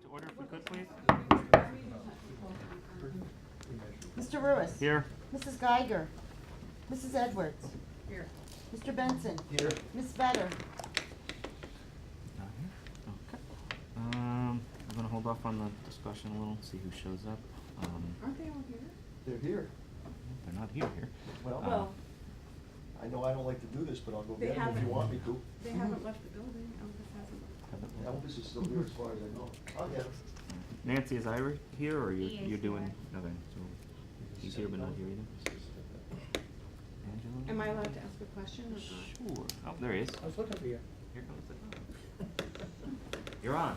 to order if we could, please? Mr. Lewis. Here. Mrs. Geiger. Mrs. Edwards. Here. Mr. Benson. Here. Ms. Vetter. Not here? Okay. I'm gonna hold off on the discussion a little, see who shows up. Aren't they all here? They're here. They're not here. Well, I know I don't like to do this, but I'll go They get them if you haven't. want me to. They haven't left the building. Elvis hasn't. Elvis is still here as far as I know. I'll get him. Nancy, is Ira here, or He is you're doing, here. okay, so he's here but not here either? Angela? Am I allowed to ask a question or not? Sure. Oh, there he is. I was looking for you. Here comes the. You're on.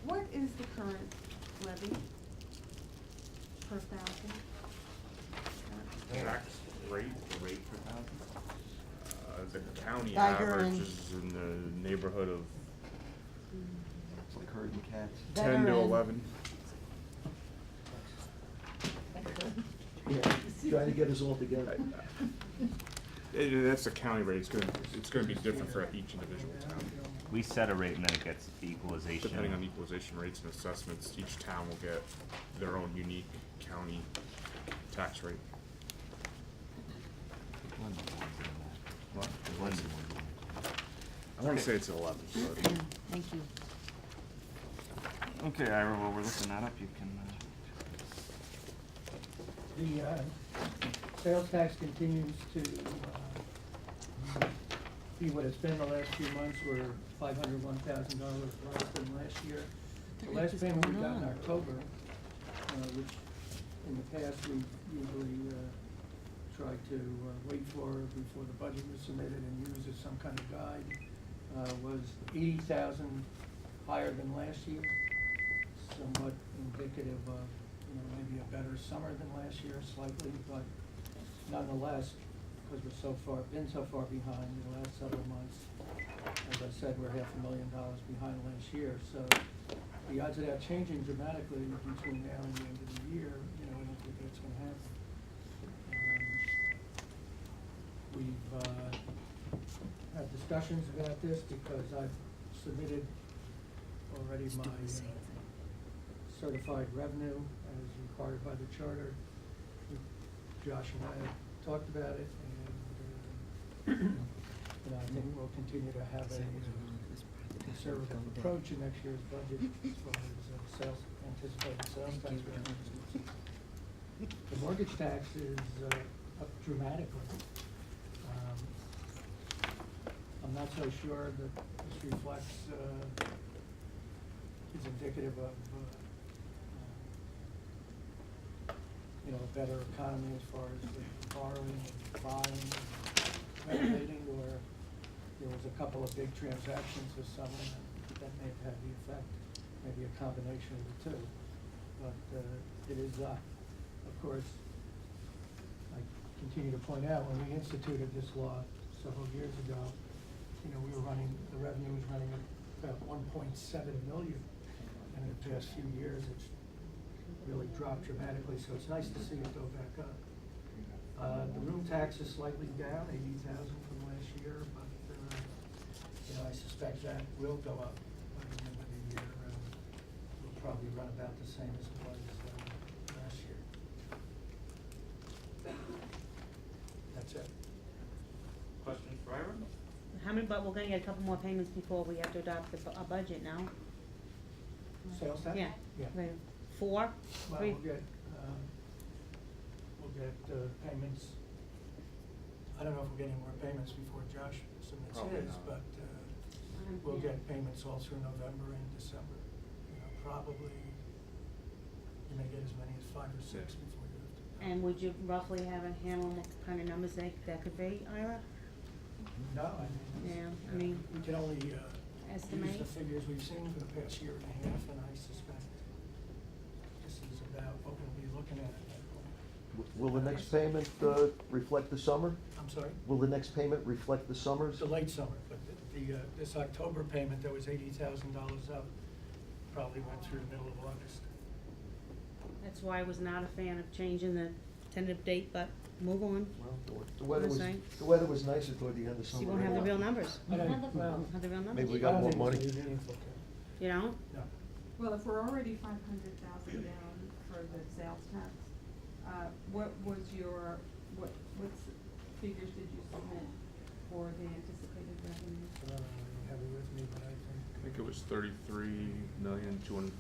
What is the current levy per thousand? Tax rate, Rate per thousand? the county Geiger average and- is in the neighborhood of It's like herding cats. 10 to Veteran. 11. Yeah, trying to get us all together. That's the county rate. It's gonna be different for each individual town. We set a rate and then it gets the equalization. Depending on equalization rates and assessments, each town will get their own unique county tax rate. What? Blended. I wanna say it's 11, but Thank you. Okay, Ira, while we're looking that up, you can, The sales tax continues to be what it's been the last few months. We're $501,000 less than last year. The last payment we got in October, which in the past we usually tried to wait for before the budget was submitted and use as some kind of guide, was $80,000 higher than last year. Somewhat indicative of, maybe a better summer than last year slightly, but nonetheless, because we're been so far behind in the last several months, as I said, we're $500,000 behind last year, so the odds of that changing dramatically between now and the end of the year, I don't think that's gonna happen. We've had discussions about this because I've submitted already my certified revenue as required by the charter. Josh and I have talked about it, and I think we'll continue to have a conservative approach in next year's budget as far as anticipated sales tax revenues. The mortgage tax is up dramatically. I'm not so sure that this reflects, is indicative of, a better economy as far as the borrowing and buying and renovating, or there was a couple of big transactions this summer that may have had the effect, maybe a combination of the two. But it is up. Of course, I continue to point out, when we instituted this law several years ago, the revenue was running at about 1.7 million. And in the past few years, it's really dropped dramatically, so it's nice to see it go back up. The room tax is slightly down, 80,000 from last year, but, I suspect that will go up by the end of the year. We'll probably run about the same as it was last year. That's it. questions for Ira? How many, but we're gonna get a couple more payments before we have to adopt a budget now? Sales tax? Yeah. Yeah. Right. 4? Well, 3? we'll get payments. I don't know if we'll get any more payments before Josh submits Probably his, not. but we'll Yeah. get payments all through November and December. Probably, you may get as many as 5 or 6 before you have to. And would you roughly have a handle on what kind of numbers that could be, Ira? No, I mean, Yeah, I mean, we can only use estimate? the figures we've seen for the past year and a half, and I suspect this is about what we'll be looking at that point. Will the next payment reflect the summer? I'm sorry? Will the next payment reflect the summers? It's a late summer, but this October payment that was $80,000 up probably went through the middle of August. That's why I was not a fan of changing the tentative date, but move on. Well, the weather was, Right. the weather was nicer toward the end of summer. You won't have the anyway. real numbers. I don't, Won't well, have the real numbers. Maybe we I got don't more think money. it'll be meaningful, Ken. You know? No. Well, if we're already 500,000 down for the sales tax, what was your, what figures did you submit for the anticipated revenue? I don't have it with me, but I I think it was 33,250,000.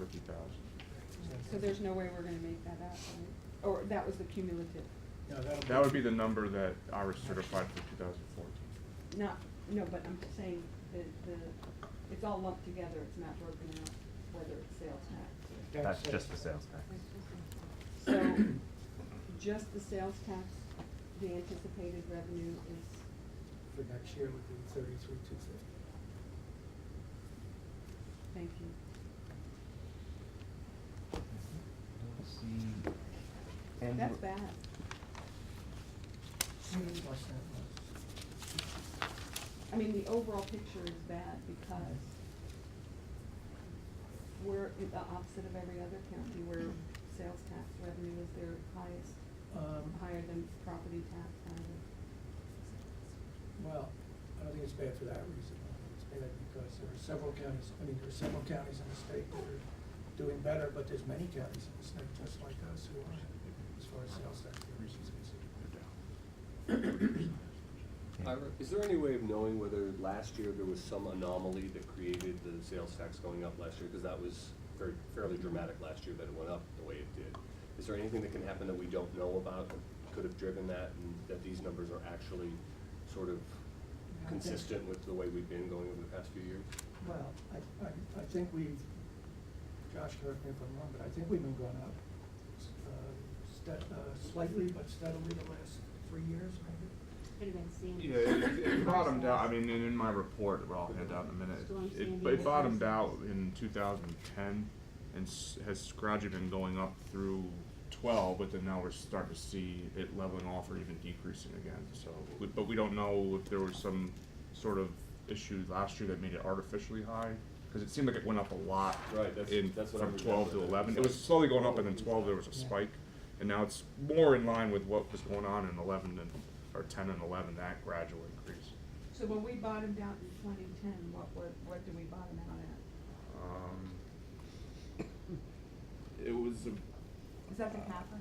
So there's no way we're gonna make that up, right? Or that was the cumulative? Yeah, that'll That would be the number that I was certified for 2014. No, but I'm just saying the, it's all lumped together, it's not broken out, whether it's sales tax. That's just the sales tax. So, just the sales tax, the anticipated revenue is, For next year would be 33,250. thank you. Let's see. And That's bad. Plus that was. I mean, the overall picture is bad because we're the opposite of every other county where sales tax revenue is their highest, higher than property tax, higher. Well, I don't think it's bad for that reason. I think it's bad because there are several counties, I mean, there are several counties in the state that are doing better, but there's many counties in the state just like us who are, as far as sales tax reasons concerned. Ira, is there any way of knowing whether last year there was some anomaly that created the sales tax going up last year? Because that was fairly dramatic last year that it went up the way it did. Is there anything that can happen that we don't know about that could have driven that, and that these numbers are actually sort of consistent with the way we've been going over the past few years? Well, I think we've, Josh, correct me if I'm wrong, but I think we've been going up slightly but steadily the last 3 years, maybe. Yeah, it bottomed out, I mean, in my report, well, I'll hand out in a minute, it bottomed out in 2010 and has gradually been going up through 12, but then now we're starting to see it leveling off or even decreasing again, so, but we don't know if there was some sort of issue last year that made it artificially high, because it seemed like it went up a lot Right, that's what I from remember. 12 to 11. It was slowly going up, and then 12 there was a spike, and now it's more in line with what was going on in 11 and, or 10 and 11, that gradual increase. So when we bottomed out in 2010, what did we bottom out at? It was, Is that the capper?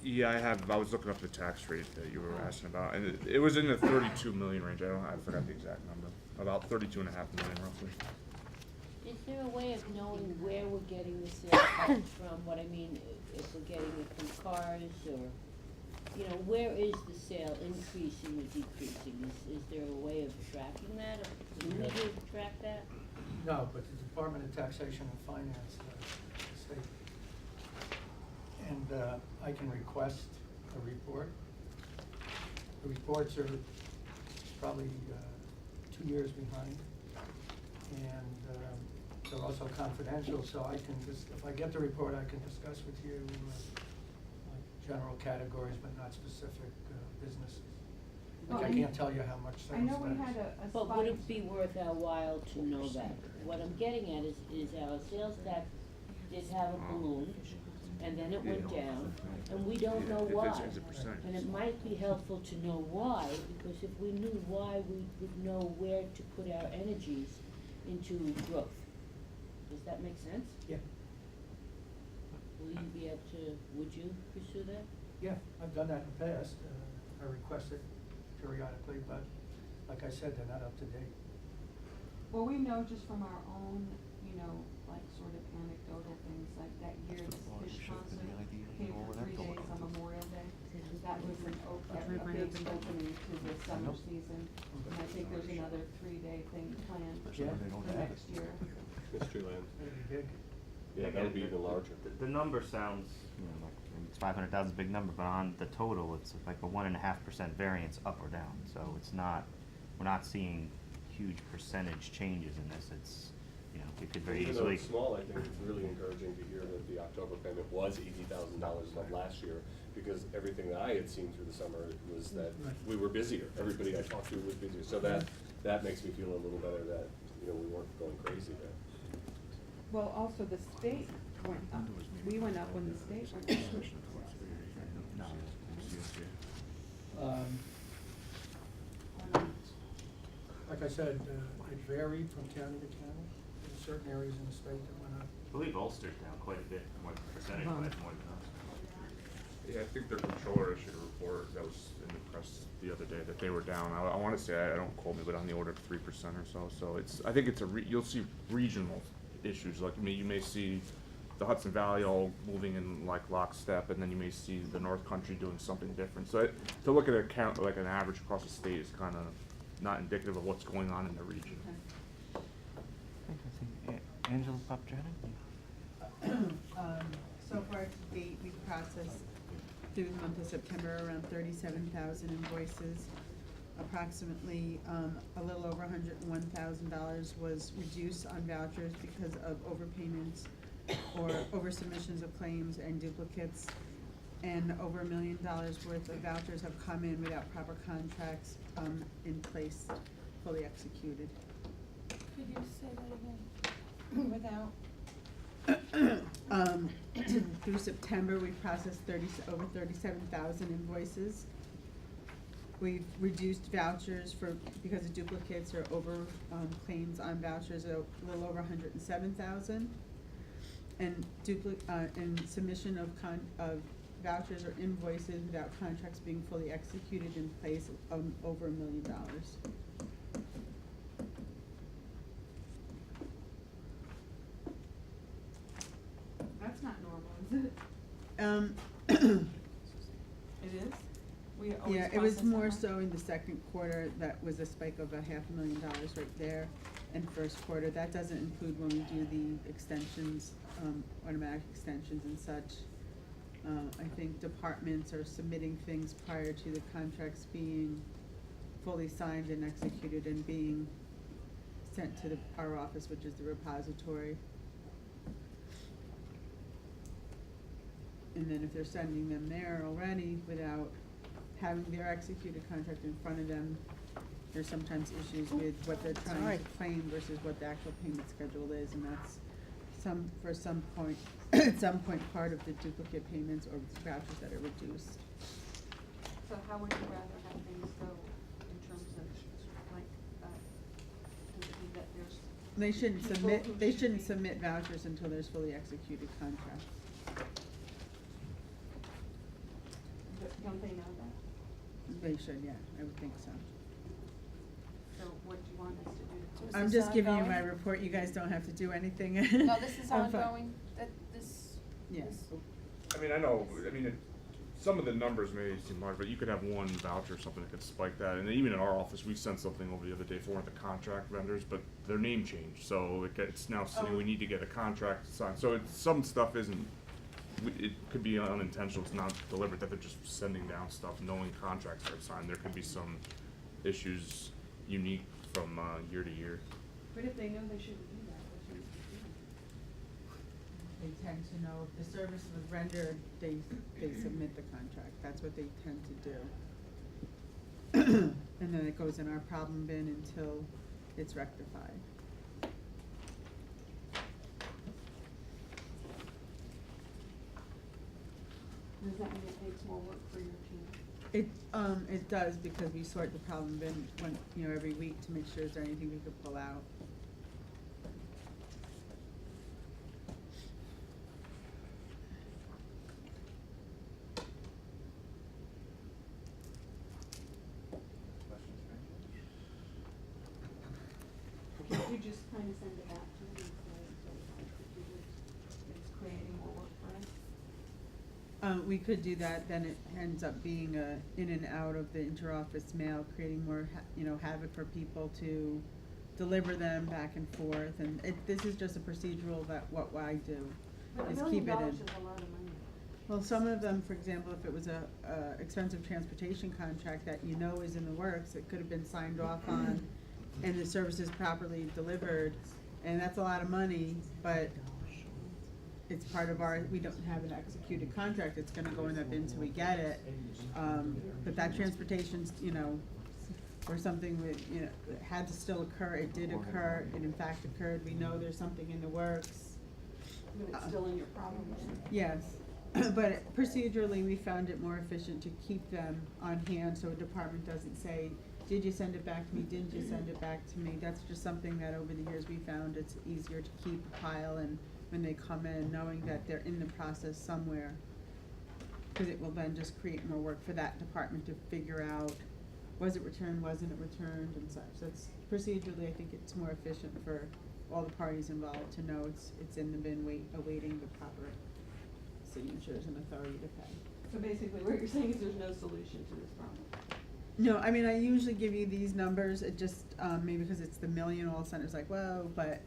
yeah, I was looking up the tax rate that you were asking about, and it was in the 32 million range, I forgot the exact number, about 32.5 million roughly. Is there a way of knowing where we're getting the sales tax from? What I mean, if we're getting it from cars or, you know, where is the sale increasing or decreasing? Is there a way of tracking that, or do we need to track that? No, but the Department of Taxation and Finance, the state, and I can request a report. The reports are probably 2 years behind, and they're also confidential, so I can just, if I get the report, I can discuss with you like general categories, but not specific businesses. Like Well, I can't tell you how much I sales know we tax. had a spike. But would it be worth our while to know that? What I'm getting at is our sales tax did have a balloon, and then it went down, and we don't know why. It's a percentage. And it might be helpful to know why, because if we knew why, we would know where to put our energies into growth. Does that make sense? Yeah, Will you be able to, would you pursue that? yeah, I've done that in the past. I request it periodically, but like I said, they're not up to date. Well, we know just from our own, you know, like sort of anecdotal things, like that year the fish concert came for 3 days on Memorial Day. That was a big opening to the summer season. And I think there's another 3-day thing planned Yeah. for next year. Mysteryland. It'll be big. Yeah, that would be even larger. The number sounds, you know, like, it's 500,000 is a big number, but on the total, it's like a 1.5% variance up or down. So it's not, we're not seeing huge percentage changes in this. It's, you know, it could very Even though easily. it's small, I think it's really encouraging to hear that the October payment was $80,000 above last year, because everything that I had seen through the summer was that we were busier. Everybody I talked to was busier. So that makes me feel a little better that, you know, we weren't going crazy there. Well, also the state went up. We went up when the state went up. like I said, it varied from county to county. There were certain areas in the state that went up. I believe Ulster's down quite a bit, more percentage-wise, more than us. Yeah, I think their controller issued a report that was in the press the other day that they were down. I wanna say, I don't quote me, but on the order of 3% or so. So it's, I think it's you'll see regional issues, like you may see the Hudson Valley all moving in like lockstep, and then you may see the North Country doing something different. So to look at a count, like an average across the state is kinda not indicative of what's going on in the region. Angela Papagianni? So far to date, we've processed through the month of September around 37,000 invoices. Approximately, a little over $101,000 was reduced on vouchers because of overpayments or oversubmissions of claims and duplicates. And over $1 million worth of vouchers have come in without proper contracts, in place, fully executed. Could you say that again? Without? Through September, we've processed over 37,000 invoices. We've reduced vouchers because of duplicates or over, claims on vouchers, a little over 107,000. And and submission of vouchers or invoices without contracts being fully executed in place, over $1 million. That's not normal, is it? It is? We always Yeah, it was process more that so in the second quarter. That was a spike of $500,000 right there. And first quarter, that doesn't include when we do the extensions, automatic extensions and such. I think departments are submitting things prior to the contracts being fully signed and executed and being sent to our office, which is the repository. And then if they're sending them there already without having their executed contract in front of them, there's sometimes issues with what they're trying to claim versus what the actual payment schedule is, and that's at some point, part of the duplicate payments or vouchers that are reduced. So how would you rather have things go in terms of, like, does it mean that there's They shouldn't submit vouchers until there's fully executed contracts. Don't they know that? They should, yeah, I would think so. So what do you want us to do? Is I'm this just giving you my ongoing? report, you guys don't have to do anything. No, this is I'm fi- ongoing, this. Yes. I mean, some of the numbers may seem large, but you could have one voucher or something that could spike that. And even in our office, we sent something over the other day for one of the contract vendors, but their name changed, so it's now saying we need to get a contract signed. So some stuff it could be unintentional, it's not deliberate, that they're just sending down stuff knowing contracts are signed. There could be some issues unique from year to year. But if they know they shouldn't do that, what should we do? They tend to know if the service was rendered, they submit the contract, that's what they tend to do. And then it goes in our problem bin until it's rectified. Does that mean it takes more work for your team? It does, because we sort the problem bin every week to make sure is there anything we could pull out. Can't you just kind of send it back to them and say, it's creating more work for us? We could do that, then it ends up being in and out of the interoffice mail, creating more, havoc for people to deliver them back and forth, and this is just a procedural what I do, But is $1 keep million it in. is a lot of money. Well, some of them, for example, if it was a expensive transportation contract that is in the works, it could have been signed off on, and the service is properly delivered, and that's a lot of money, but it's part of we don't have an executed contract, it's gonna go in that bin till we get it. But that transportation's, or something it had to still occur, it did occur, it in fact occurred, we know there's something in the works. But it's still in your problem. Yes, but procedurally, we found it more efficient to keep them on hand, so a department doesn't say, did you send it back to me, didn't you send it back to me? That's just something that over the years we found it's easier to keep a pile, and when they come in, knowing that they're in the process somewhere. Cause it will then just create more work for that department to figure out, was it returned, wasn't it returned, and such. That's procedurally, I think it's more efficient for all the parties involved to know it's in the bin, awaiting the proper signatures and authority to pay. So basically, what you're saying is there's no solution to this problem. No, I mean, I usually give you these numbers, it just, maybe because it's the million, all of a sudden it's like, whoa, but,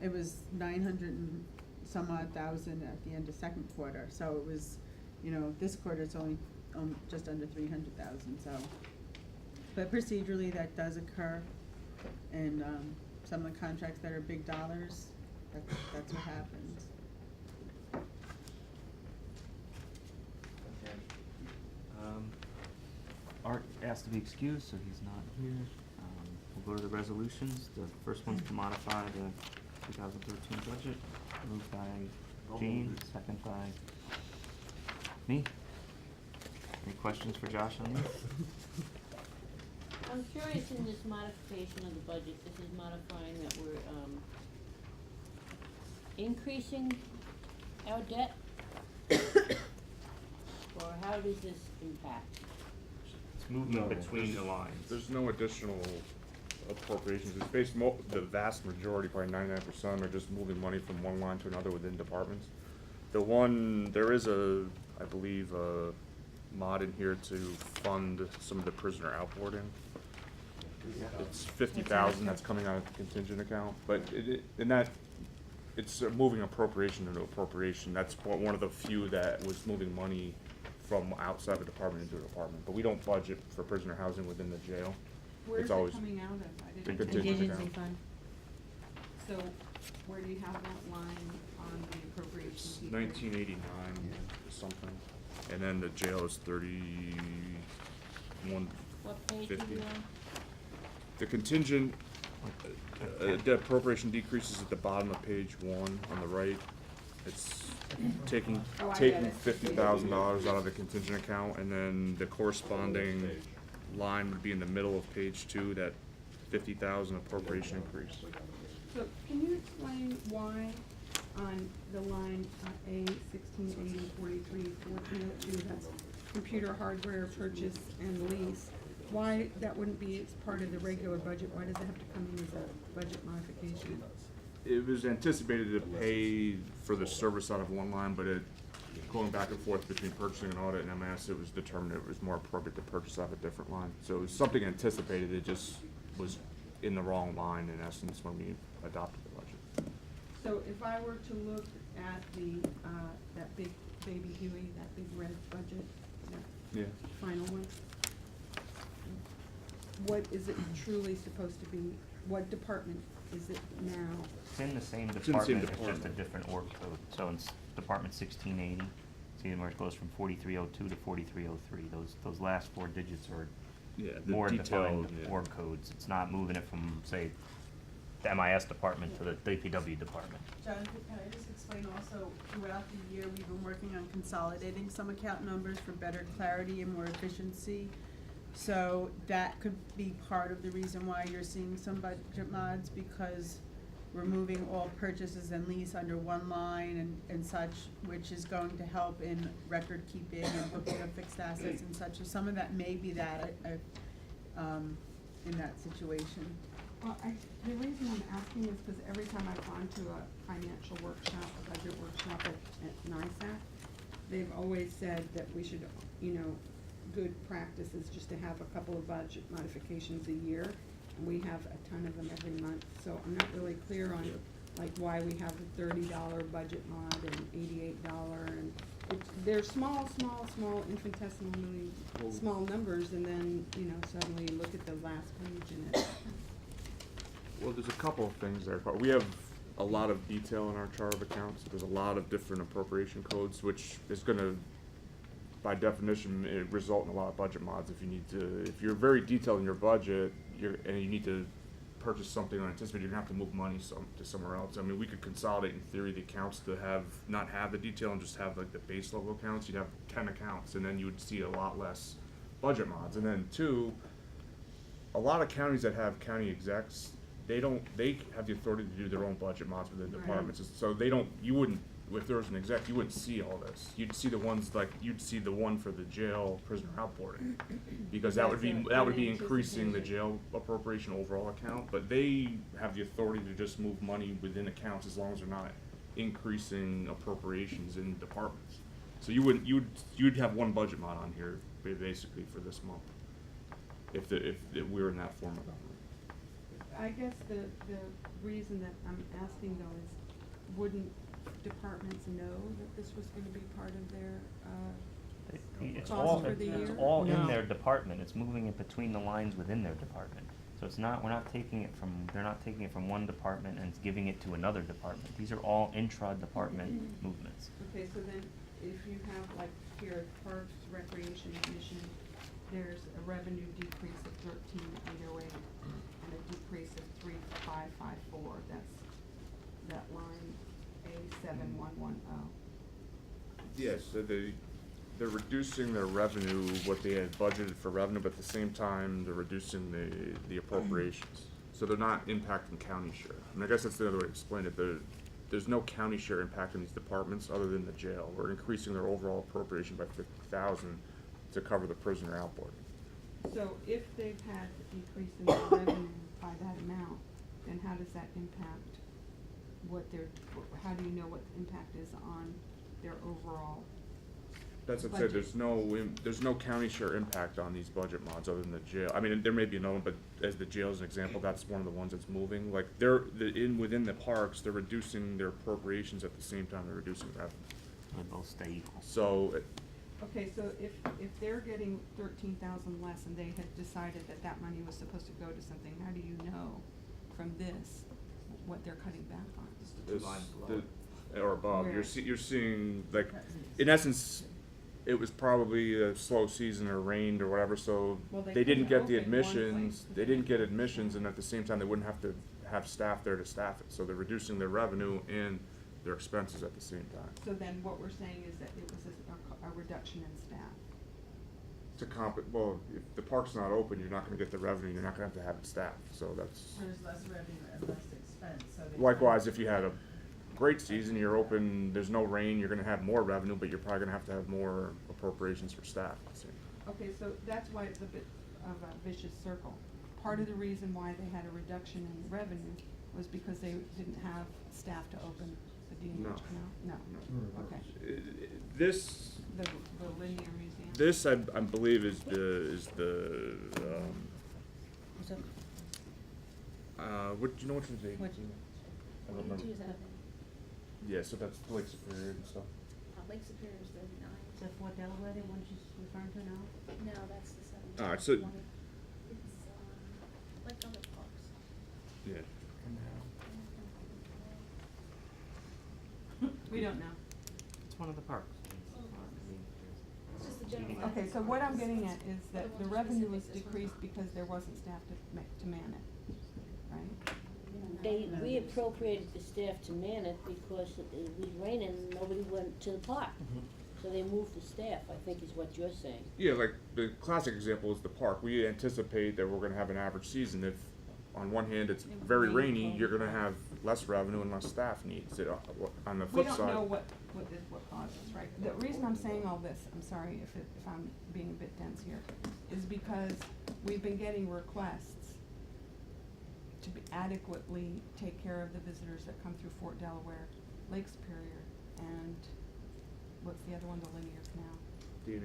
it was 900 and some odd thousand at the end of second quarter, so it was, this quarter it's only, just under 300,000, so. But procedurally, that does occur, and, some of the contracts that are big dollars, that's what happens. Art asked to be excused, so he's not here. We'll go to the resolutions. The first one's to modify the 2013 budget, moved by Jean, second by me. Any questions for Josh on this? I'm curious, in this modification of the budget, this is modifying that we're, increasing our debt? Or how does this impact? It's movement between the lines. There's no additional appropriations. It's based the vast majority, probably 99%, are just moving money from one line to another within departments. There is I believe, a mod in here to fund some of the prisoner outboarding. It's 50,000 that's coming out of the contingent account, but it's a moving appropriation into appropriation. That's one of the few that was moving money from outside the department into the department. But we don't budget for prisoner housing within the jail. Where's It's it always coming out of? I the didn't. contingent Contingency account. fund. So, where do you have that line on the appropriation It's sheet? 1989 something, and then the jail is 31. What page are 50. you on? The contingent, the appropriation decreases at the bottom of page 1 on the right. It's taking Oh, I get it. $50,000 out of the contingent account, and then the corresponding line would be in the middle of page 2, that 50,000 appropriation increase. So, can you explain why on the line A 1680-43-432, that's computer hardware purchase and lease, why that wouldn't be as part of the regular budget? Why does it have to come in as a budget modification? It was anticipated to pay for the service out of one line, but going back and forth between purchasing and audit and MS, it was determined it was more appropriate to purchase out of a different line. So it was something anticipated, it just was in the wrong line in essence when we adopted the budget. So if I were to look at the, that big baby Huey, that big red budget, that Yeah. final one, what is it truly supposed to be? What department is it now? It's in the same It's in the same department, it's just a department. different org code. So it's Department 1680, see where it goes from 4302 to 4303. Those last four digits are Yeah, the more detailed, defined yeah. org codes. It's not moving it from, say, the MIS department to the DPW department. Jonathan, can I just explain also, throughout the year, we've been working on consolidating some account numbers for better clarity and more efficiency. So that could be part of the reason why you're seeing some budget mods, because we're moving all purchases and lease under one line and such, which is going to help in record keeping and booking of fixed assets and such. So some of that may be that, in that situation. Well, the reason I'm asking is because every time I've gone to a financial workshop, a budget workshop at NISAC, they've always said that we should, good practice is just to have a couple of budget modifications a year. And we have a ton of them every month, so I'm not really clear on, like, why we have a $30 budget mod and $88, and they're small, infinitesimally small numbers, and then, suddenly you look at the last page and it's. Well, there's a couple of things there, but we have a lot of detail in our chart of accounts. There's a lot of different appropriation codes, which is gonna, by definition, result in a lot of budget mods. If you're very detailed in your budget, and you need to purchase something unanticipated, you're gonna have to move money to somewhere else. I mean, we could consolidate in theory the accounts to not have the detail and just have like the base level accounts. You'd have 10 accounts, and then you would see a lot less budget mods, and then two, a lot of counties that have county execs, they have the authority to do their own budget mods within Right. departments, so you wouldn't, if there was an exec, you wouldn't see all this. You'd see the ones, like, you'd see the one for the jail prisoner outboarding, because that would be increasing the jail appropriation overall account, but they have the authority to just move money within accounts as long as they're not increasing appropriations in departments. So you'd have one budget mod on here, basically, for this month, if we were in that form of government. I guess the reason that I'm asking though is, wouldn't departments know that this was gonna be part of their, It's cost all, for the it's year? all No. in their department, it's moving it between the lines within their department. So it's not, we're not taking it from, they're not taking it from one department and giving it to another department. These are all intra-department movements. Okay, so then if you have like here, Parks, Recreation Commission, there's a revenue decrease of 13,808 and a decrease of 3,554. That's that line A7110. Yes, so they're reducing their revenue, what they had budgeted for revenue, but at the same time, they're reducing the appropriations. So they're not impacting county share. I mean, I guess that's the other way to explain it. There's no county share impact in these departments other than the jail. We're increasing their overall appropriation by 50,000 to cover the prisoner outboarding. So if they've had a decrease in their revenue by that amount, then how does that impact how do you know what the impact is on their overall? That's what I said, there's no county share impact on these budget mods other than the jail. I mean, there may be another one, but as the jail is an example, that's one of the ones that's moving. Like, within the parks, they're reducing their appropriations at the same time they're reducing revenue. They both stay equal. So, Okay, so if they're getting 13,000 less and they had decided that that money was supposed to go to something, how do you know from this what they're cutting back on? or above, Where? you're seeing, like, in essence, it was probably a slow season or rained or whatever, so Well, they they didn't couldn't get the open one admissions, place. they didn't get admissions, and at the same time, they wouldn't have to have staff there to staff it, so they're reducing their revenue and their expenses at the same time. So then what we're saying is that it was a reduction in staff. Well, if the park's not open, you're not gonna get the revenue, you're not gonna have to have it staffed, so that's. There's less revenue and less expense, so they. Likewise, if you had a great season, you're open, there's no rain, you're gonna have more revenue, but you're probably gonna have more appropriations for staff. Okay, so that's why it's a bit of a vicious circle. Part of the reason why they had a reduction in revenue was because they didn't have staff to open the D&H No. canal? No. Okay. This, The linear museum? this I believe is the, What's up? what, do you know which one's the? Which- I don't remember. Yeah, so that's Lake Superior and stuff. Lake Superior is 39. Is that Fort Delaware, the one she's referring to now? No, that's the 7. Alright, so- It's, like other parks. Yeah. We don't know. It's one of the parks. It's just the general. Okay, so what I'm getting at is that the revenue was decreased because there wasn't staff to man it, right? We appropriated the staff to man it because it was raining and nobody went to the park. So they moved the staff, I think is what you're saying. Yeah, like, the classic example is the park. We anticipate that we're gonna have an average season. If, on one hand, it's very rainy, you're gonna have less revenue and less staff needs. On the We flip don't side. know what causes, right? The reason I'm saying all this, I'm sorry if I'm being a bit dense here, is because we've been getting requests to adequately take care of the visitors that come through Fort Delaware, Lake Superior, and what's the other one, the linear canal? D&H.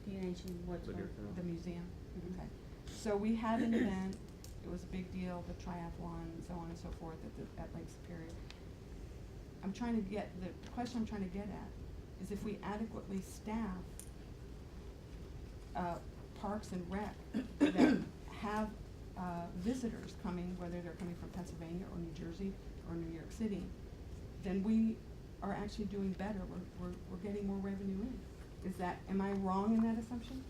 D&H and what's Linear one? canal. The museum, Mhm. okay. So we had an event, it was a big deal, the triathlon and so on and so forth at Lake Superior. The question I'm trying to get at is if we adequately staff, Parks and Rec that have, visitors coming, whether they're coming from Pennsylvania or New Jersey or New York City, then we are actually doing better, we're getting more revenue in. Am I wrong in that assumption?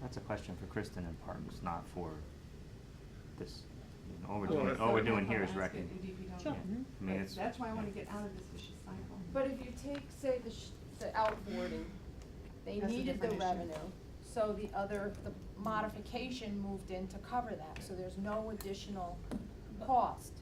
That's a question for Kristen and Parks, not for this. All Well, we're doing So here that's is why I ask wrecking. it in DPW. Sure. I mean, But it's. that's why I wanna get out of this vicious cycle. But if you take, say, the outboarding, they That's a needed the different issue. revenue, so the modification moved in to cover that, so there's no additional cost.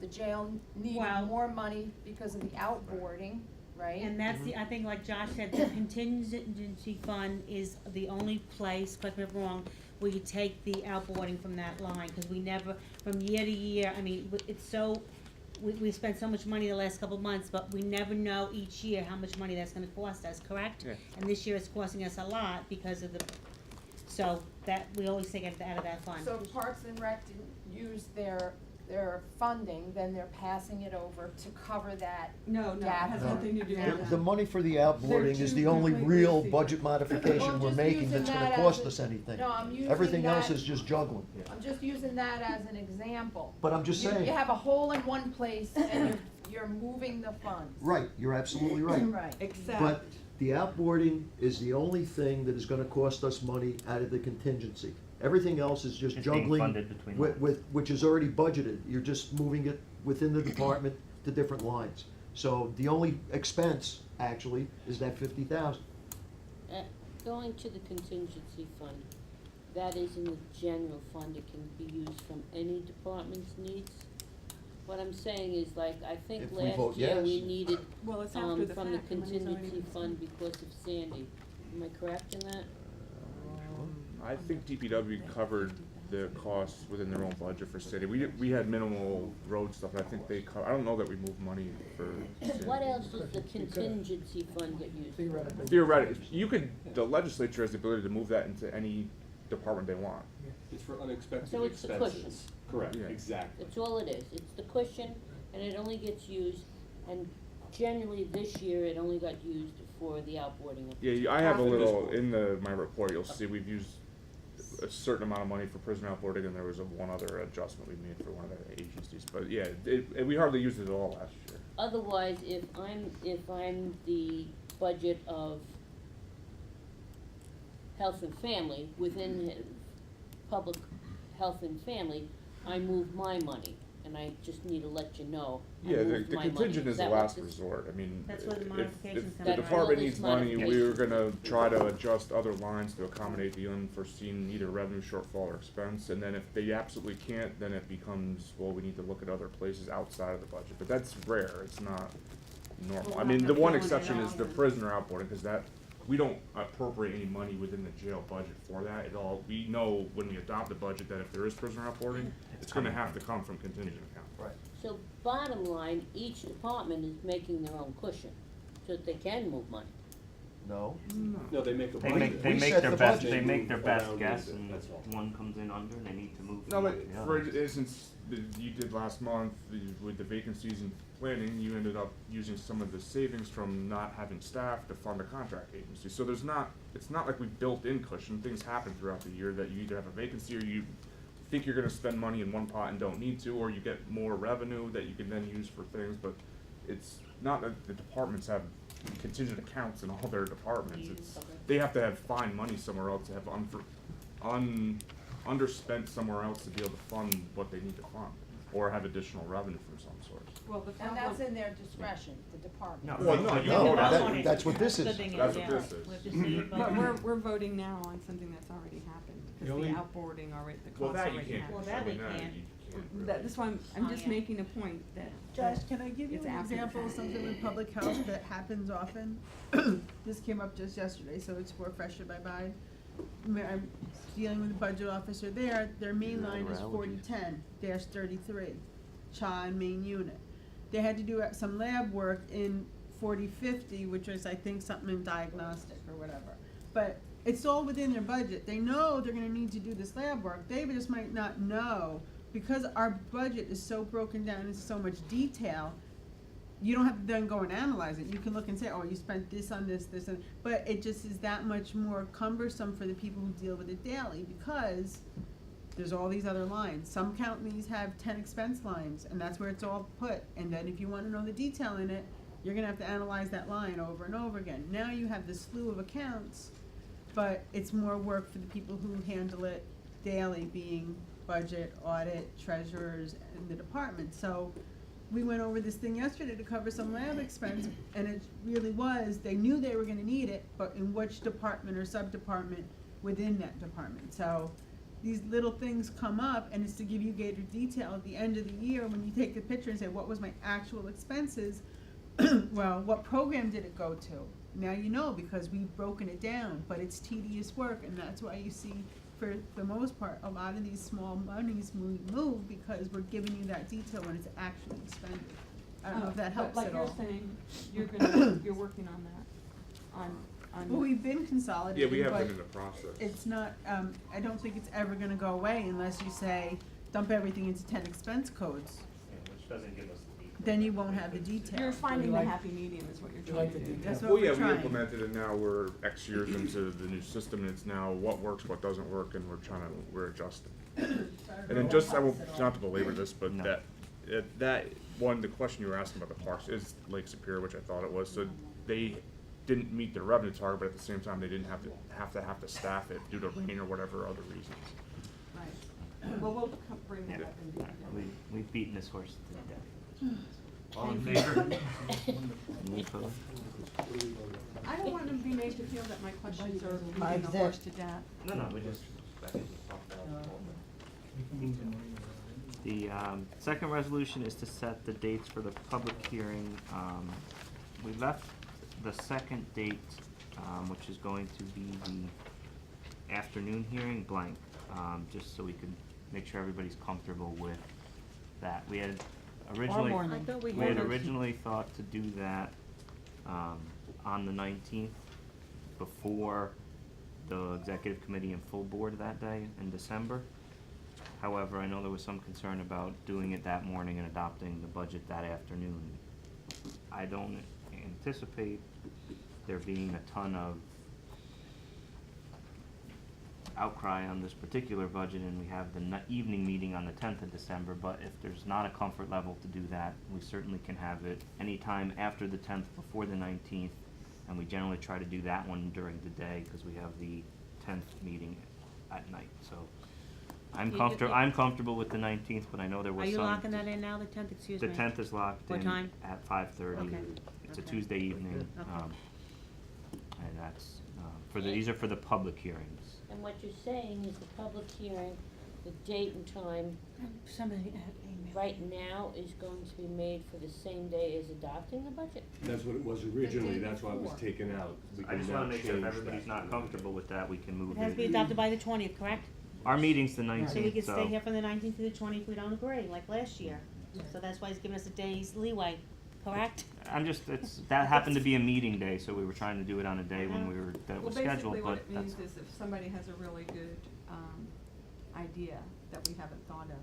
The jail needed Well- more money because of the outboarding, right? And that's the, I think like Josh said, the contingency fund is the only place, correct me if I'm wrong, where you take the outboarding from that line, cause we never, from year to year, I mean, it's so, we spent so much money the last couple of months, but we never know each year how much money that's gonna cost us, correct? Yeah. And this year it's costing us a lot because of the, so that, we always take it out of that fund. So if Parks and Rec didn't use their funding, then they're passing it over to cover that. No, it gap. has No. nothing to do The- with The that. the money for the outboarding is the two only completely real separate. budget Well, modification we're just making using that's gonna that cost as a- us anything. No, I'm using Everything else that- is just juggling. I'm just using that as an example. But I'm just You saying, have a hole in one place and you're moving the funds. right, you're absolutely right. Right. Except. But the outboarding is the only thing that is gonna cost us money out of the contingency. Everything else is just It's being juggling funded between with, lines. which is already budgeted. You're just moving it within the department to different lines. So the only expense, actually, is that 50,000. Going to the contingency fund, that is in the general fund, it can be used from any department's needs. What I'm saying is like, I think If we vote last year we yes. needed, Well, it's after the from the fact, the money's already contingency been fund spent. because of Sandy. Am I correct in that? I think DPW covered the costs within their own budget for city. We had minimal road stuff, and I think they I don't know that we moved money for Sandy. What else does the contingency fund get used for? Theoretically. Theoretically, the legislature has the ability to move that into any department they want. It's for unexpected So it's the cushion. expenses. Correct, Yeah. exactly. That's all it is, it's the cushion, and it only gets used, and generally this year, it only got used for the outboarding of. Yeah, I have a Half of it is little, for- in my report, you'll see we've used a certain amount of money for prison outboarding, and there was one other adjustment we made for one of the agencies, but yeah, we hardly used it at all last year. Otherwise, if I'm the budget of health and family, within public health and family, I move my money, and I just need to let you know, I Yeah, the moved my money. contingent is the that what last this- resort, I mean, That's where the if modifications the come from. department That's all needs this money, we're modification. gonna try to adjust other lines to accommodate the unforeseen either revenue shortfall or expense, and then if they absolutely can't, then it becomes, well, we need to look at other places outside of the budget, but that's rare, it's not normal. Well, I we're mean, not the gonna one do it exception at is the all. prisoner outboarding, cause that, we don't appropriate any money within the jail budget for that at all. We know when we adopt the budget that if there is prisoner outboarding, it's gonna have to come from contingent account. Right. So bottom line, each department is making their own cushion, so that they can move money. No? No, they make a They budget. make, they We make set their the best, budget. they make their best Around guess, it, and that's all. if one comes in under, they need to move. No, but from the for other. instance, you did last month, with the vacancies in planning, you ended up using some of the savings from not having staff to fund a contract agency. So it's not like we built in cushion, things happen throughout the year that you either have a vacancy or you think you're gonna spend money in one pot and don't need to, or you get more revenue that you can then use for things, but it's not that the departments have contingent accounts in all their departments, it's, Okay. they have to find money somewhere else to have underspent somewhere else to be able to fund what they need to fund, or have additional revenue from some source. Well, the And problem. that's in their discretion, the department. No, Well, no, you No, vote on that- it. that's what this is. Good thing That's yeah. what this is. We have to see it, But we're voting now on something that's already happened, The because only- the outboarding already, the Well, costs that you already can't. happened. Well, that we I mean, can't. you can't really. That's why I'm Oh, just yeah. making a point that. Josh, can I give you it's an after the example of fact. something with public health that happens often? This came up just yesterday, so it's more fresh in my mind. I'm dealing with the budget officer there, their main line is 4010-33, CHA and main unit. They had to do some lab work in 4050, which was, I think, something in diagnostic or whatever. But it's all within their budget. They know they're gonna need to do this lab work. They just might not know, because our budget is so broken down into so much detail, you don't have to then go and analyze it. You can look and say, oh, you spent this on this, this, and, but it just is that much more cumbersome for the people who deal with it daily, because there's all these other lines. Some counties have 10 expense lines, and that's where it's all put. And then if you wanna know the detail in it, you're gonna have to analyze that line over and over again. Now you have this slew of accounts, but it's more work for the people who handle it daily, being budget, audit, treasurers, and the department. So we went over this thing yesterday to cover some lab expense, and it really was, they knew they were gonna need it, but in which department or sub-department within that department. So these little things come up, and it's to give you greater detail at the end of the year when you take the picture and say, what was my actual expenses? Well, what program did it go to? Now you know, because we've broken it down, but it's tedious work, and that's why you see, for the most part, a lot of these small monies move because we're giving you that detail when it's actually expended. I don't know if that helps at all. But like you're saying, you're working on that, on. Well, we've been Yeah, consolidating, we have but been in the process. it's not, I don't think it's ever gonna go away unless you say, dump everything into 10 expense codes. Yeah, which doesn't give us the detail. Then you won't have the detail. You're finding You the like- happy medium is what you're you trying like to the do. detail. That's what Well, we're yeah, we trying. implemented it now, we're X years into the new system, and it's now what works, what doesn't work, and we're adjusting. And then just, I will, not to belabor this, but No. that one, the question you were asking about the parks is Lake Superior, which I thought it was, so they didn't meet their revenue target, but at the same time, they didn't have to staff it due to rain or whatever other reasons. Right. Well, we'll bring that Yeah. up in detail. We've beaten this horse to death. All in favor? Any opposed? I don't want to be made to feel that my questions are beating the horse to death. No, we just, I think we talked about all the second resolution is to set the dates for the public hearing. We left the second date, which is going to be the afternoon hearing, blank, just so we could make sure everybody's comfortable with that. We had originally, I thought we we had had originally thought to do that, on the 19th, before the executive committee and full board that day in December. However, I know there was some concern about doing it that morning and adopting the budget that afternoon. I don't anticipate there being a ton of outcry on this particular budget, and we have the evening meeting on the 10th of December, but if there's not a comfort level to do that, we certainly can have it anytime after the 10th, before the 19th, and we generally try to do that one during the day, because we have the 10th meeting at night, so. I'm comfortable with the 19th, but I know there was Are some. you locking that in now, the 10th, excuse me? The 10th is locked What in time? at 5:30. Okay. It's a Okay. Tuesday evening, Okay. and that's, these are for the public hearings. And what you're saying is the public hearing, the date and time, Somebody had emailed. right now is going to be made for the same day as adopting the budget? That's what it was originally, day that's why it was before. taken out. We I can just now wanna make sure if change everybody's that. not comfortable with that, we can move It has to be it. adopted by the 20th, correct? Our meeting's the So we 19th, could stay here so from the 19th to the 20th if we don't agree, like last year. So that's why he's giving us a day's leeway, correct? I'm just, that happened to be a meeting day, so we were trying to do it on a day when Uh-huh. we were, that it Well, was scheduled, basically what but it that's. means is if somebody has a really good, idea that we haven't thought of.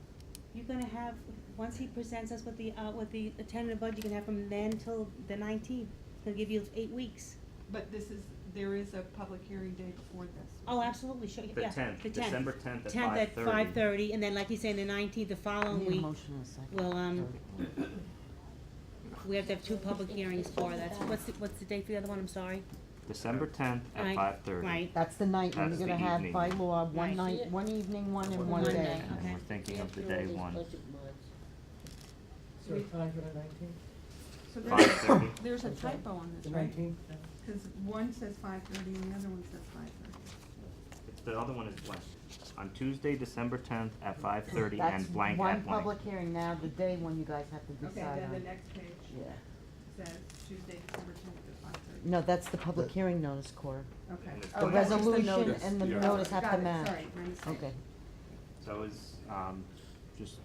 You're gonna have, once he presents us with the tentative budget, you can have from then till the 19th. It's gonna give you 8 weeks. But there is a public hearing day before this. Oh, absolutely, sure, The yeah, 10th, the 10th. December 10th at 10th at 5:30. 5:30, and then like he's saying, the 19th, the following week, we'll, we have to have 2 public hearings for that. What's the date for the other one, I'm sorry? December 10th at Right, 5:30. Right, That's the night when That's you're the gonna have evening. by law, one Right. night, one evening, one and one One day. day. And Okay. we're thinking of the After all day these one. budget months. Is there a time for the 19th? So 5:30. there's a typo on The this, right? 19th? Cause one says 5:30 and the other one says 5:30. The other one is blank. On Tuesday, December 10th at 5:30 That's and blank one at blank. public hearing now, the day when you guys have to Okay, decide then the on. next page Yeah. says Tuesday, December 10th at 5:30. No, that's the public hearing notice, Cora. Okay. And it's Oh, The that's just resolution notice. and the Yeah. notice have Got to it, match. sorry, my mistake. Okay. So is, just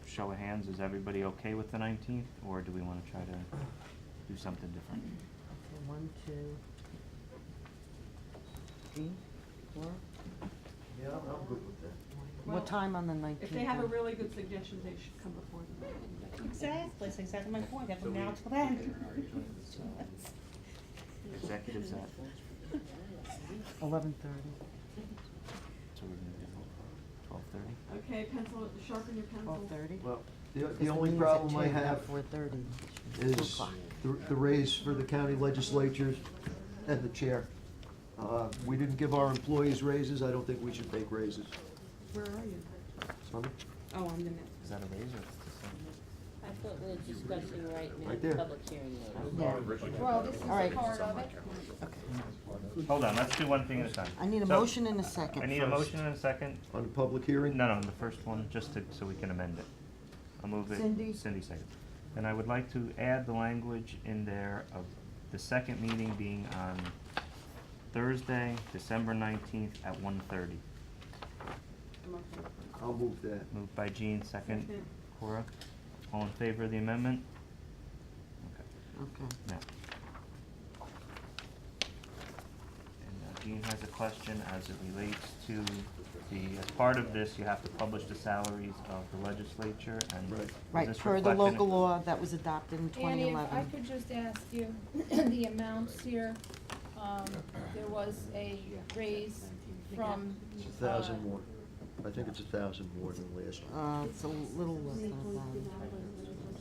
show of hands, is everybody okay with the 19th, or do we wanna try to do something different? Okay, 1, 2, 3, 4. Yeah, I'm good with that. Well, What time on the 19th? If they have a really good suggestion, they should come before the meeting. exactly, that's exactly my point, So from now we- till then. Executives at, 11:30. so we're gonna do 12:30? Okay, pencil, sharpen your pencil. 12:30? Well, the only problem I have 4:30. is the raise for the county legislatures and the chair. We didn't give our employees raises, I don't think we should take raises. Where are you? Sorry? Oh, I'm the next. Is that a raise or it's the same? I That's what we're discussing right now, Right there. public hearing notice. Yeah. Well, this is All right. a part of it. Hold on, let's do one thing at a time. I need a So, motion and a second I need a first. motion and a second. On the public hearing? No, the first one, just to, so we can amend it. I'll move it. Cindy? Cindy second. And I would like to add the language in there of the second meeting being on Thursday, December 19th at 1:30. I'll move that. Moved by Jean, second. Cora. All in favor of the amendment? Okay. Okay. Now. And Jean has a question as it relates to as part of this, you have to publish the salaries of the legislature and. Right. is Right, this per the reflected local in- law that was adopted in twenty Annie, eleven. if I could just ask you, the amounts here, there was a raise from, It's 1,000 more. I think it's 1,000 more than last year. It's a little less than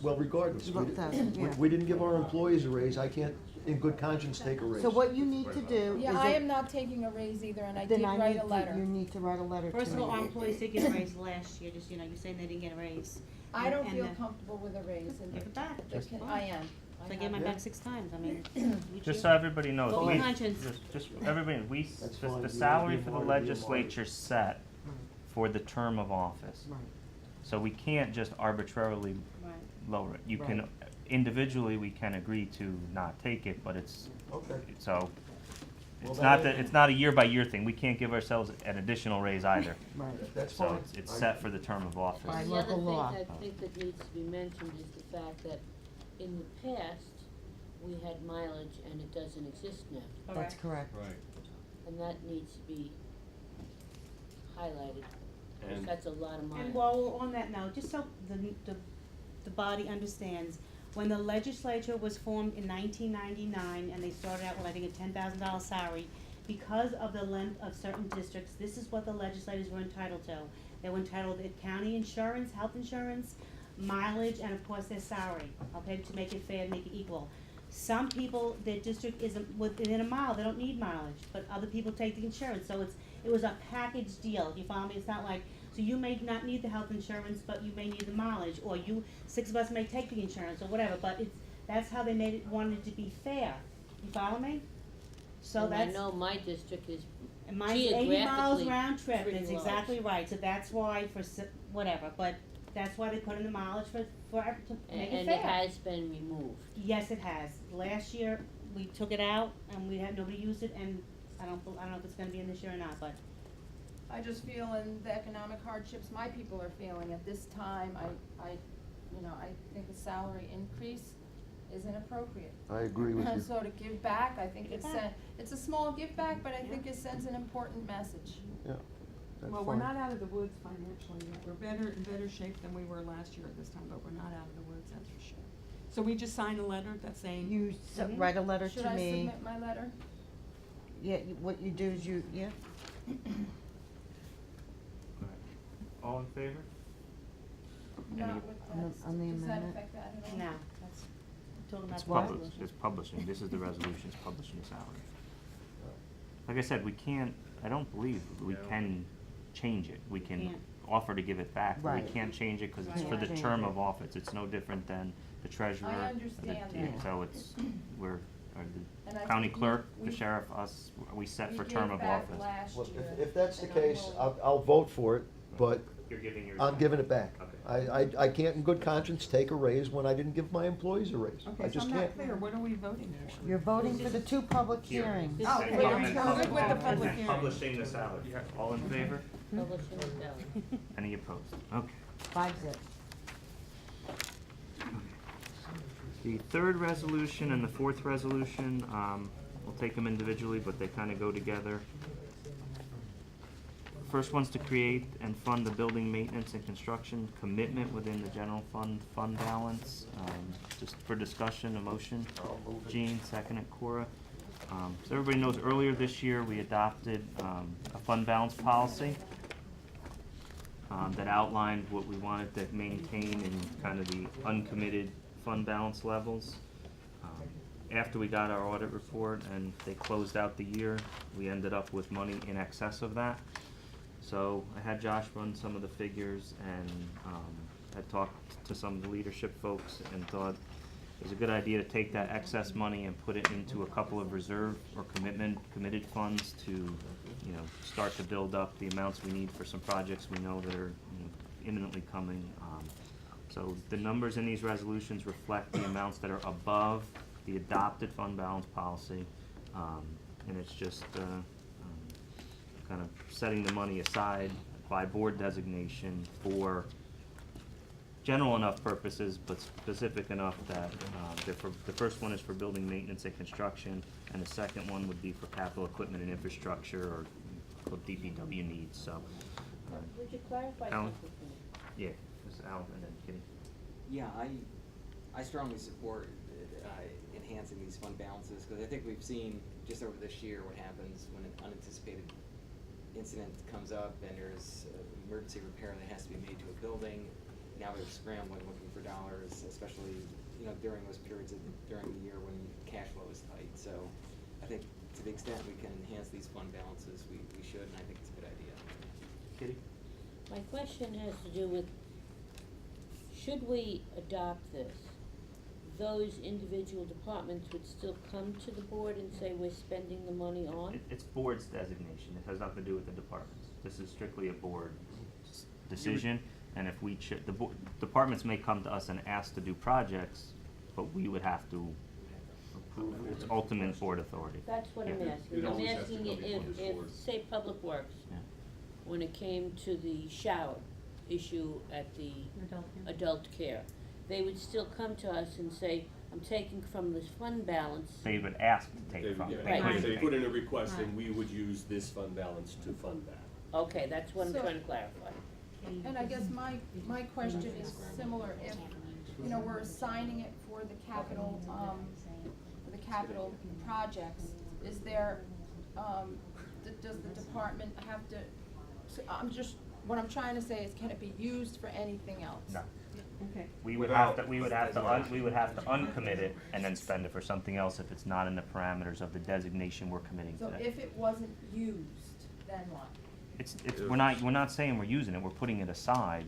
Well, regardless, About 1,000, yeah. we didn't give our employees a raise. I can't, in good conscience, take a raise. So what you need to do is. yeah, I am not taking a raise either, and I did Then I write need a to, letter. you need to write a letter to me. First of all, our employees did get a raise last year, just, you know, you're saying they didn't get a raise. I don't And feel the- comfortable with a raise, and Give it back. I am. So I gave my Yeah. back 6 times, I mean. Just so everybody knows, Vote we, with conscience. just everybody, That's the fine. You salary wanna for be the a martyr, be a legislature set for the term of office. Right. So we can't just arbitrarily Right. lower it. You can, Right. individually, we can agree to not take it, but it's, Okay. so, Well, it's not that- that, it's not a year-by-year thing. We can't give ourselves an additional raise either. Right. That's So fine. it's set for the term of office. By The local law. other thing I think that needs to be mentioned is the fact that in the past, we had mileage and it doesn't exist now. That's correct. Right. And that needs to be highlighted, 'cause And- that's a lot of mileage. And while we're on that note, just so the body understands, when the legislature was formed in 1999 and they started out with, I think, a $10,000 salary, because of the length of certain districts, this is what the legislators were entitled to. They were entitled to county insurance, health insurance, mileage, and of course their salary, okay, to make it fair, make it equal. Some people, their district isn't within a mile, they don't need mileage, but other people take the insurance, so it was a package deal, you follow me? It's not like, so you may not need the health insurance, but you may need the mileage, or 6 of us may take the insurance, or whatever, but that's how they made it, wanted it to be fair, you follow me? So And that's. I know my district is And mine's 80 miles geographically round trip, pretty that's large. exactly right, so that's why whatever, but that's why they put in the mileage to make it And fair. it has been removed. Yes, it has. Last year, we took it out and nobody used it, and I don't know if it's gonna be in this year or not, but. I just feel in the economic hardships my people are feeling at this time, I think a salary increase is inappropriate. I agree with you. So to give back, I think Give it's back. it's a small give back, but I think it sends an important message. Yeah, that's Well, we're fine. not out of the woods financially yet. We're in better shape than we were last year at this time, but we're not out of the woods, that's for sure. So we just signed a letter that's saying. You write a letter Should to I me. submit my letter? Yeah, what you do is yeah. All in favor? Not Any- with On the- that, on the does that amendment? affect that at all? No, that's, talking about It's the what? resolution. It's publishing, this is the resolution, it's publishing the salary. Like I said, we can't, I don't believe we can change it. We can Can't. offer to give it back, but we Right. can't change it because it's Right. for the Can't term change of it. office. It's no different than the treasurer. I or understand the- that. So it's, or And the I county think clerk, the we- sheriff, us, we set We for gave term of back office. last Well, year, if that's the and I'm case, willing- I'll vote for it, but You're giving yours I'm back. giving it back. Okay. I can't in good conscience take a raise when I didn't give my employees a raise. I Okay, so just I'm can't. not clear, what are we voting for? You're voting for the 2 public hearings. This Oh, is okay, what I'm I'm good talking with the about. public And hearing. publishing the salary. All in favor? Publishing the salary. Any opposed? Okay. 5-0. The third resolution and the fourth resolution, we'll take them individually, but they kind of go together. First one's to create and fund the building maintenance and construction commitment within the general fund balance. Just for discussion, a motion. Jean, second it, Cora. So everybody knows earlier this year, we adopted a fund balance policy that outlined what we wanted to maintain in kind of the uncommitted fund balance levels. After we got our audit report and they closed out the year, we ended up with money in excess of that. So I had Josh run some of the figures, and had talked to some of the leadership folks and thought it was a good idea to take that excess money and put it into a couple of reserve or committed funds to, you know, start to build up the amounts we need for some projects we know that are, you know, imminently coming. So the numbers in these resolutions reflect the amounts that are above the adopted fund balance policy, and it's just kind of setting the money aside by board designation for general enough purposes, but specific enough that the first one is for building maintenance and construction, and the second one would be for capital equipment and infrastructure, or called DPW needs. So, Would you clarify Alan? something for me? yeah, this is Al and then Kitty. Yeah, I strongly support enhancing these fund balances, because I think we've seen just over this year what happens when an unanticipated incident comes up and there's an emergency repair that has to be made to a building. Now we're scrambling, looking for dollars, especially, you know, during those periods during the year when cash flow is tight. So I think to the extent we can enhance these fund balances, we should, and I think it's a good idea. Kitty? My question has to do with, should we adopt this, those individual departments would still come to the board and say we're spending the money on? It's board's designation. It has nothing to do with the departments. This is strictly a board decision. And if we departments may come to us and ask to do projects, but we would have to approve. It's ultimate board authority. That's what I'm Yeah. asking. It I'm always has to asking come before if, this board. say, Public Works, Yeah. when it came to the shower issue at the adult care, they would still come to us and say, I'm taking from this fund balance. They would ask to take from. Yeah, Right. couldn't They take. put in a request and we would use this fund balance to fund that. Okay, that's what I'm So- trying to clarify. And I guess my question is similar, if, you know, we're assigning it for the capital projects, is there, does the department have to, so what I'm trying to say is, can it be used for anything else? No. Okay. We would have to uncommit it and then spend it for something else if it's not in the parameters of the designation we're committing So today. if it wasn't used, then what? We're not saying we're using it, we're putting it aside,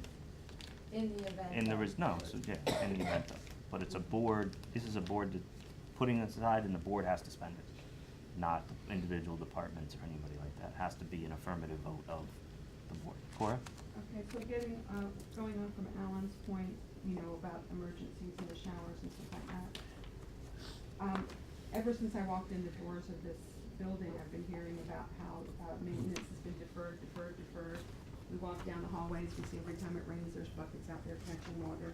In the event and there of- is, no, so, yeah, in the event of. But it's a board, this is a board that, putting it aside, and the board has to spend it, not individual departments or anybody like that. It has to be an affirmative vote of the board. Cora? Okay, so going on from Alan's point, you know, about emergencies and the showers and stuff like that. Ever since I walked in the doors of this building, I've been hearing about how maintenance has been deferred. We walk down the hallways, we see every time it rains, there's buckets out there catching water.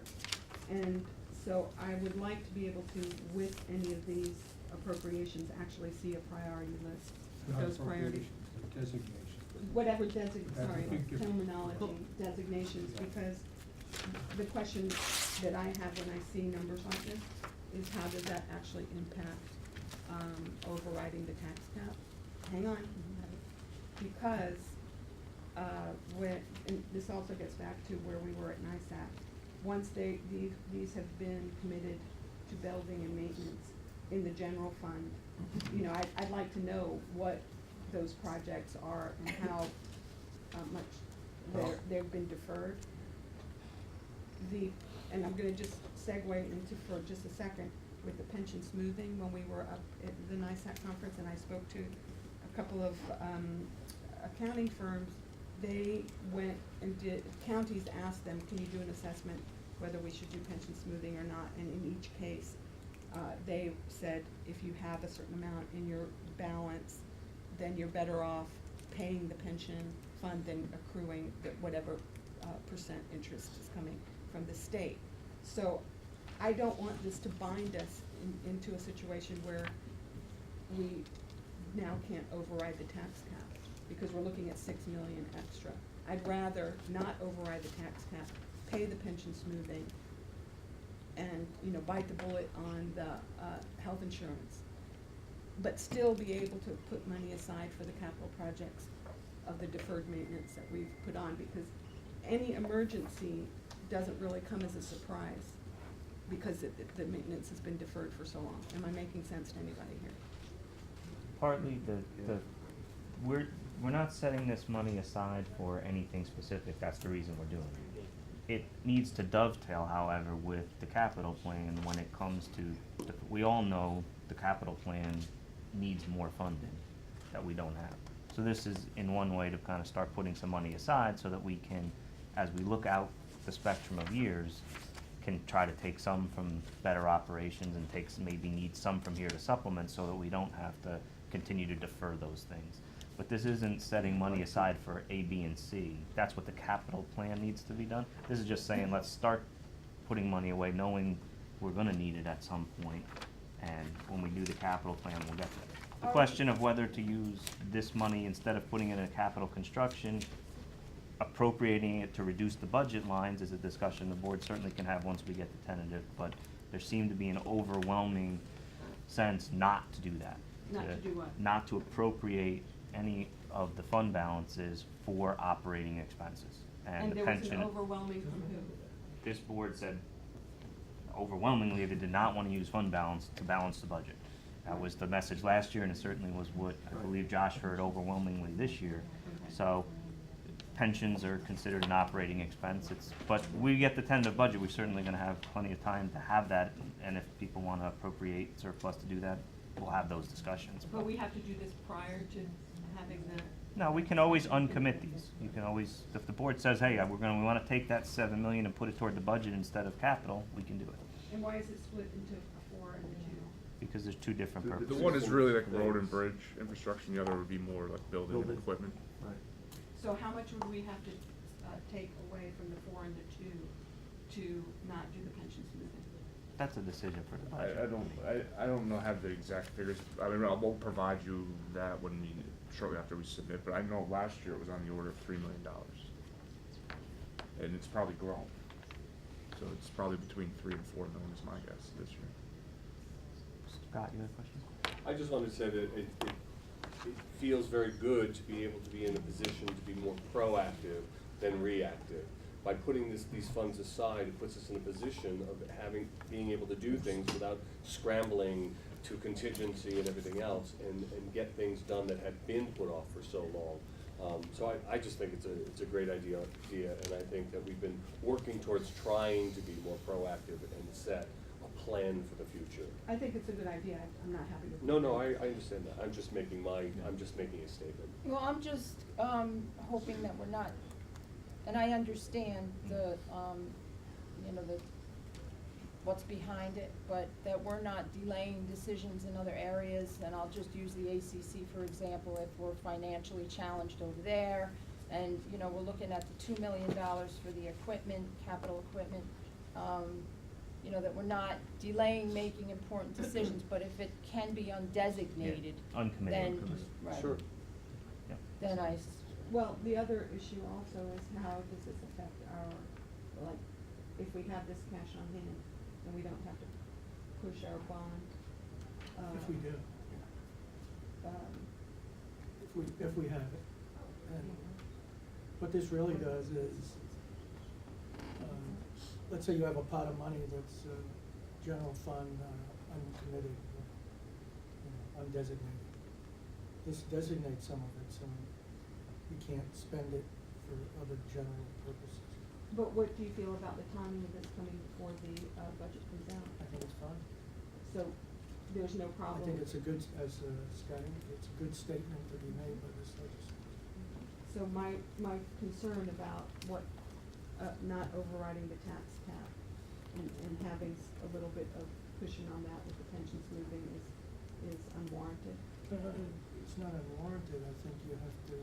And so I would like to be able to, with any of these appropriations, actually see a priority list. Those priorities. Designation. Whatever That's sorry, a big difference. terminology, designations, because the question that I have when I see numbers like this is how does that actually impact, overriding the tax cap? Hang on, because, and this also gets back to where we were at NISAC. Once these have been committed to building and maintenance in the general fund, you know, I'd like to know what those projects are and how much they've been deferred. And I'm gonna just segue into for just a second with the pension smoothing, when we were up at the NISAC conference and I spoke to a couple of accounting firms, they went and counties asked them, can you do an assessment whether we should do pension smoothing or not, and in each case, they said if you have a certain amount in your balance, then you're better off paying the pension fund than accruing whatever percent interest is coming from the state. So I don't want this to bind us into a situation where we now can't override the tax cap, because we're looking at $6 million extra. I'd rather not override the tax cap, pay the pension smoothing, and, you know, bite the bullet on the health insurance, but still be able to put money aside for the capital projects of the deferred maintenance that we've put on, because any emergency doesn't really come as a surprise, because the maintenance has been deferred for so long. Am I making sense to anybody here? Partly we're not setting this money aside for anything specific, that's the reason we're doing it. It needs to dovetail, however, with the capital plan when it comes to, we all know the capital plan needs more funding that we don't have. So this is in one way to kind of start putting some money aside so that we can, as we look out the spectrum of years, can try to take some from better operations and maybe need some from here to supplement so that we don't have to continue to defer those things. But this isn't setting money aside for A, B, and C. That's what the capital plan needs to be done. This is just saying, let's start putting money away, knowing we're gonna need it at some point, and when we do the capital plan, we'll get there. The question of whether to use this money instead of putting it in a capital construction, appropriating it to reduce the budget lines is a discussion the board certainly can have once we get the tentative, but there seemed to be an overwhelming sense not to do that. Not to do what? Not to appropriate any of the fund balances for operating expenses. And the there was an pension, overwhelming from who? this board said overwhelmingly they did not want to use fund balance to balance the budget. That was the message last year, and it certainly was what I believe Josh heard overwhelmingly this year. So pensions are considered an operating expense. But we get the tentative budget, we're certainly gonna have plenty of time to have that, and if people wanna appropriate surplus to do that, we'll have those discussions. But we have to do this prior to having the. No, we can always uncommit these. You can always, if the board says, hey, we wanna take that 7 million and put it toward the budget instead of capital, we can do it. And why is it split into a 4 and a 2? Because there's two different The purposes. one is really like road and bridge infrastructure, and the other would be more like building and Building. equipment. Right. So how much would we have to take away from the 4 and the 2 to not do the pension smoothing? That's a decision for the budget. I don't know, have the exact figures. I mean, I will provide you that when we, shortly after we submit, but I know last year it was on the order of $3 million. And it's probably grown. So it's probably between 3 and 4 million is my guess this year. Scott, you have a question? I just wanted to say that it feels very good to be able to be in a position to be more proactive than reactive. By putting these funds aside, it puts us in a position of being able to do things without scrambling to contingency and everything else, and get things done that had been put off for so long. So I just think it's a great idea, and I think that we've been working towards trying to be more proactive and set a plan for the future. I think it's a good idea. I'm not happy with it. No, I understand that. I'm just making a statement. Well, I'm just, hoping that we're not, and I understand the, what's behind it, but that we're not delaying decisions in other areas, and I'll just use the ACC for example, if we're financially challenged over there, and, we're looking at the $2 million for the equipment, capital equipment, that we're not delaying making important decisions, but if it can be undesignated, Uncommitted. then, right. Sure. Yep. Then Well, the other issue also is how does this affect our, like, if we have this cash on hand, then we don't have to push our bond. If we do, if we have it. And what this really does is, let's say you have a pot of money that's general fund, uncommitted, undesignated. This designates some of it, so you can't spend it for other general purposes. But what do you feel about the timing of this coming before the budget comes out? I think it's fine. So there's no I problem? think it's a good, as Scott indicated, it's a good statement to be made by this legislature. So my concern about what, not overriding the tax cap and having a little bit of cushion on that with the pension smoothing is unwarranted. It's not unwarranted. I think you have to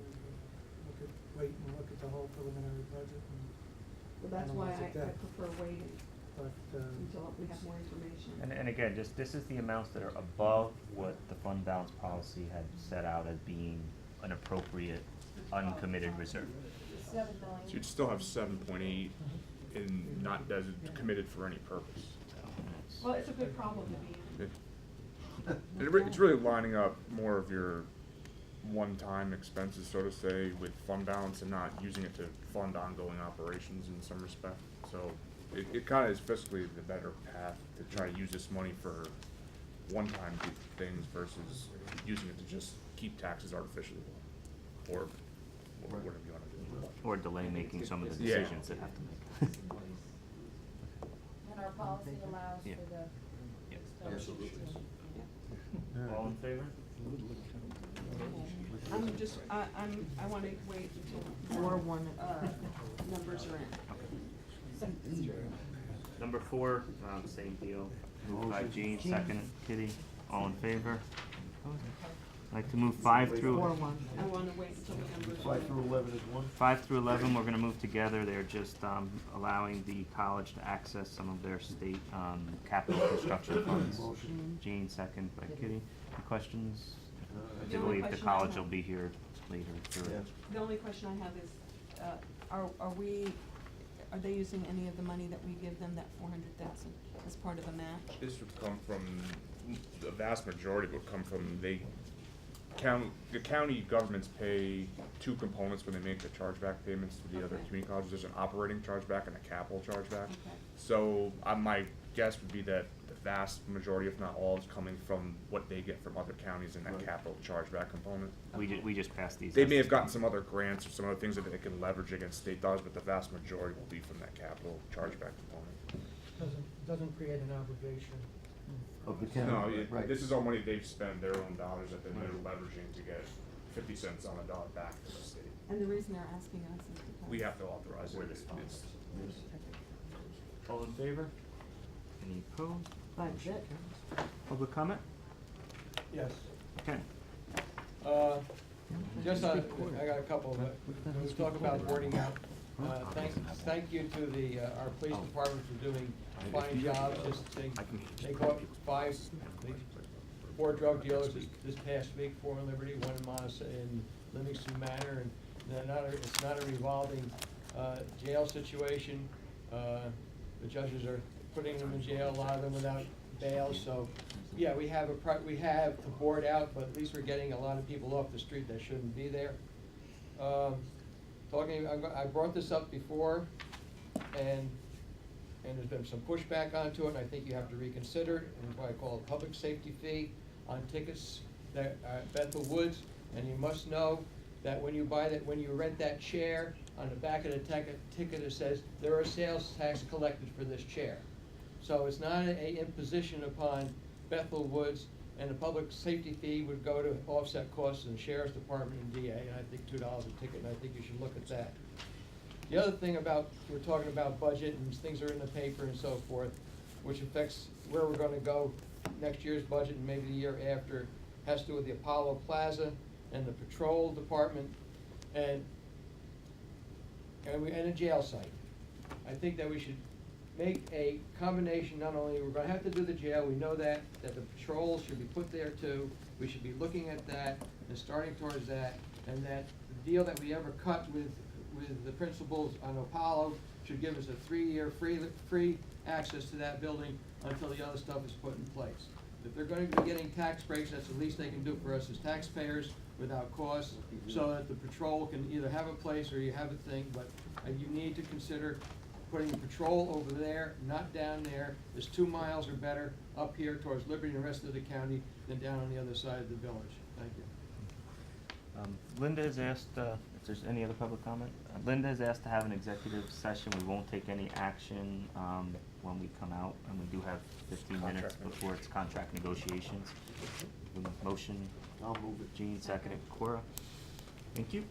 wait and look at the whole preliminary budget and Well, that's why analyze it I then. prefer waiting But, until we have more information. And again, this is the amounts that are above what the fund balance policy had set out as being an appropriate uncommitted reserve. 7 million. So you'd still have 7.8 in not committed for any purpose. Well, it's a good problem to be in. It's really lining up more of your one-time expenses, so to say, with fund balance and not using it to fund ongoing operations in some respect. So it kind of is fiscally the better path to try to use this money for one-time things versus using it to just keep taxes artificially low, or whatever you want to do. Or delay making some of the Yeah. decisions that have to make. And our policy allows Yeah. for the Yeah. expenditures to. All in favor? I'm just, I wanna wait until more numbers are in. Number 4, same deal. Moved by Jean, second Kitty. All in favor? I'd like to move 5 through. 4-1. I wanna wait until the numbers are 5 in. through 11 is one. 5 through 11, we're gonna move together. They're just allowing the college to access some of their state capital construction funds. Motion. Jean, second by Kitty. Any questions? I The only believe the question I college have- will be here later for Yeah. it. The only question I have is, are they using any of the money that we give them, that 400,000, as part of a match? This would come from, the vast majority would come from, the county governments pay 2 components when they make the chargeback payments to the other Okay. community colleges. There's an operating chargeback and a capital chargeback. Okay. So, my guess would be that the vast majority, if not all, is coming from what they get from other counties in that Right. capital chargeback component. We just passed these. They may have gotten some other grants or some other things that they can leverage against state dollars, but the vast majority will be from that capital chargeback component. Doesn't create an obligation. Of the county, No, right. this is all money they've spent, their own dollars that then they're leveraging to get 50 cents on a dollar back from the state. And the reason they're asking us is because. We have to authorize it. Where this It's- All in favor? Any opposed? Budget. Public comment? Yes. Okay. Just, I got a couple, but let's talk about boarding out. Thank you to the, our police department for doing fine jobs. They caught 4 drug dealers this past week, 4 in Liberty, 1 in Livingston Manor, and it's not a revolving, jail situation. The judges are putting them in jail, a lot of them without bail, so, yeah, we have to board out, but at least we're getting a lot of people off the street that shouldn't be there. I brought this up before, and there's been some pushback onto it, and I think you have to reconsider it, and what I call a public safety fee on tickets that are at Bethel Woods, and you must know that when you rent that chair, on the back of the ticket it says, there are sales tax collected for this chair. So it's not a imposition upon Bethel Woods, and the public safety fee would go to offset costs in the sheriff's department and DA, and I think $2 a ticket, and I think you should look at that. The other thing we're talking about budget, and things are in the paper and so forth, which affects where we're gonna go next year's budget and maybe the year after, has to do with the Apollo Plaza and the patrol department, and a jail site. I think that we should make a combination, not only, we're gonna have to do the jail, we know that the patrols should be put there too. We should be looking at that and starting towards that, and that the deal that we ever cut with the principals on Apollo should give us a 3-year free access to that building until the other stuff is put in place. If they're going to be getting tax breaks, that's the least they can do for us as taxpayers without cost, so that the patrol can either have a place or you have a thing, but you need to consider putting the patrol over there, not down there. There's 2 miles or better up here towards Liberty and the rest of the county than down on the other side of the village. Thank you. Linda has asked, if there's any other public comment. Linda has asked to have an executive session. We won't take any action when we come out, and we do have 15 minutes Contract before it's contract negotiations. Motion, I'll move it. Jean, seconded, Cora. Thank you.